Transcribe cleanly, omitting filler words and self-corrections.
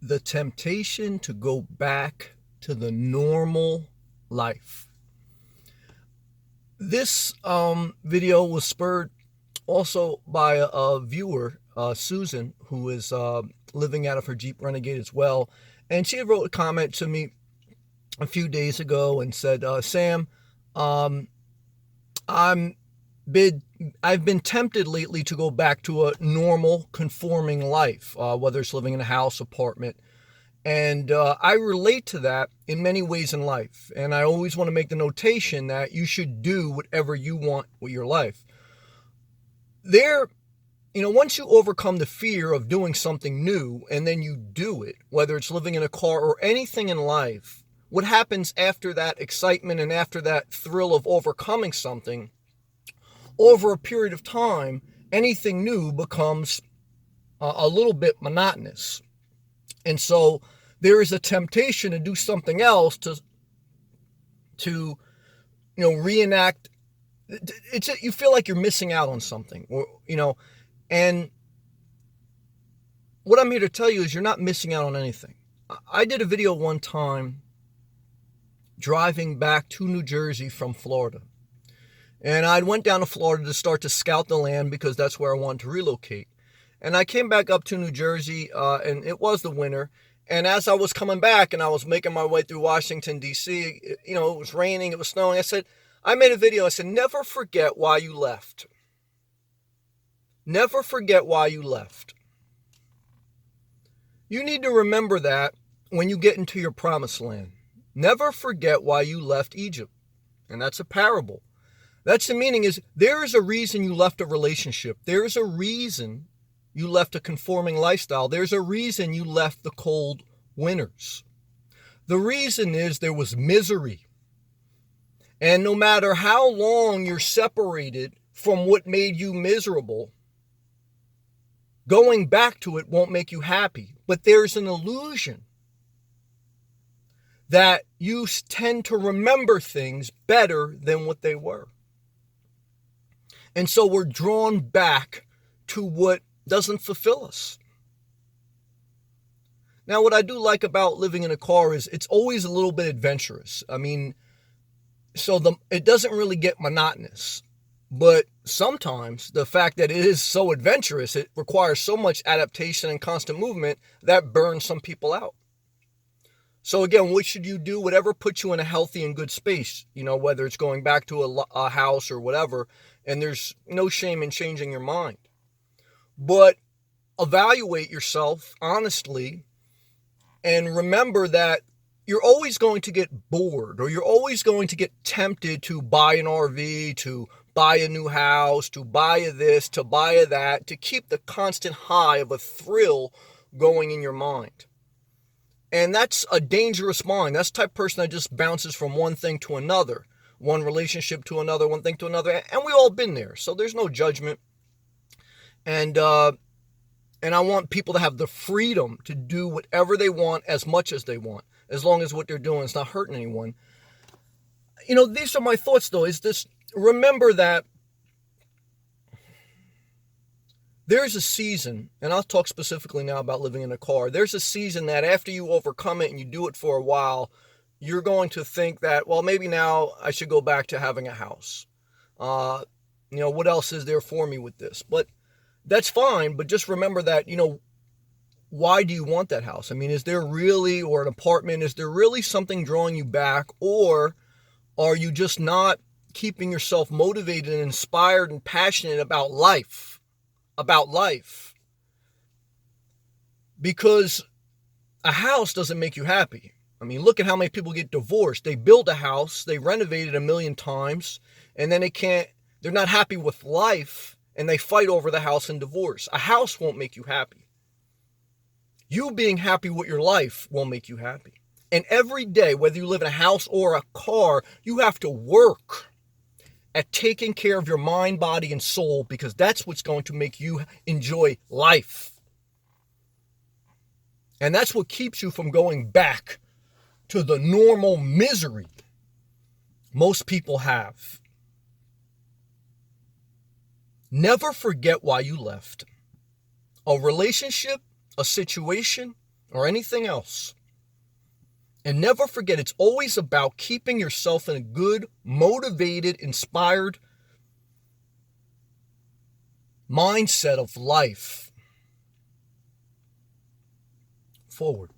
The temptation to go back to the normal life. This video was spurred also by a viewer, Susan, who is living out of her Jeep Renegade as well. And she wrote a comment to me a few days ago and said, Sam, um, I'm been I've been tempted lately to go back to a normal conforming life, whether it's living in a house, apartment. And I relate to that in many ways in life. And I always want to make the notation that you should do whatever you want with your life. Once you overcome the fear of doing something new and then you do it, whether it's living in a car or anything in life, what happens after that excitement and after that thrill of overcoming something, over a period of time, anything new becomes a little bit monotonous. And so there is a temptation to do something else to reenact. You feel like you're missing out on something, and what I'm here to tell you is you're not missing out on anything. I did a video one time driving back to New Jersey from Florida. And I went down to Florida to start to scout the land because that's where I wanted to relocate. And I came back up to New Jersey, and it was the winter. And as I was coming back and I was making my way through Washington, D.C., it was raining, it was snowing. I made a video. I said, never forget why you left. Never forget why you left. You need to remember that when you get into your promised land. Never forget why you left Egypt. And that's a parable. That's the meaning is there is a reason you left a relationship. There is a reason you left a conforming lifestyle. There's a reason you left the cold winters. The reason is there was misery. And no matter how long you're separated from what made you miserable, going back to it won't make you happy. But there's an illusion that you tend to remember things better than what they were. And so we're drawn back to what doesn't fulfill us. Now, what I do like about living in a car is it's always a little bit adventurous. It doesn't really get monotonous. But sometimes the fact that it is so adventurous, it requires so much adaptation and constant movement that burns some people out. So again, what should you do? Whatever puts you in a healthy and good space, whether it's going back to a house or whatever, and there's no shame in changing your mind. But evaluate yourself honestly and remember that you're always going to get bored or you're always going to get tempted to buy an RV, to buy a new house, to buy a this, to buy a that, to keep the constant high of a thrill going in your mind. And that's a dangerous mind. That's the type of person that just bounces from one thing to another, one relationship to another, one thing to another. And we all been there. So there's no judgment. And I want people to have the freedom to do whatever they want as much as they want, as long as what they're doing is not hurting anyone. These are my thoughts, though, is this, remember that there's a season, and I'll talk specifically now about living in a car. There's a season that after you overcome it and you do it for a while, you're going to think that, well, maybe now I should go back to having a house. What else is there for me with this? But that's fine. But just remember that, why do you want that house? Is there really, or an apartment, is there really something drawing you back? Or are you just not keeping yourself motivated and inspired and passionate about life? Because a house doesn't make you happy. Look at how many people get divorced. They build a house, they renovate it a million times, and then they're not happy with life, and they fight over the house and divorce. A house won't make you happy. You being happy with your life won't make you happy. And every day, whether you live in a house or a car, you have to work at taking care of your mind, body, and soul, because that's what's going to make you enjoy life. And that's what keeps you from going back to the normal misery most people have. Never forget why you left. A relationship, a situation, or anything else. And never forget, it's always about keeping yourself in a good, motivated, inspired mindset of life. Forward.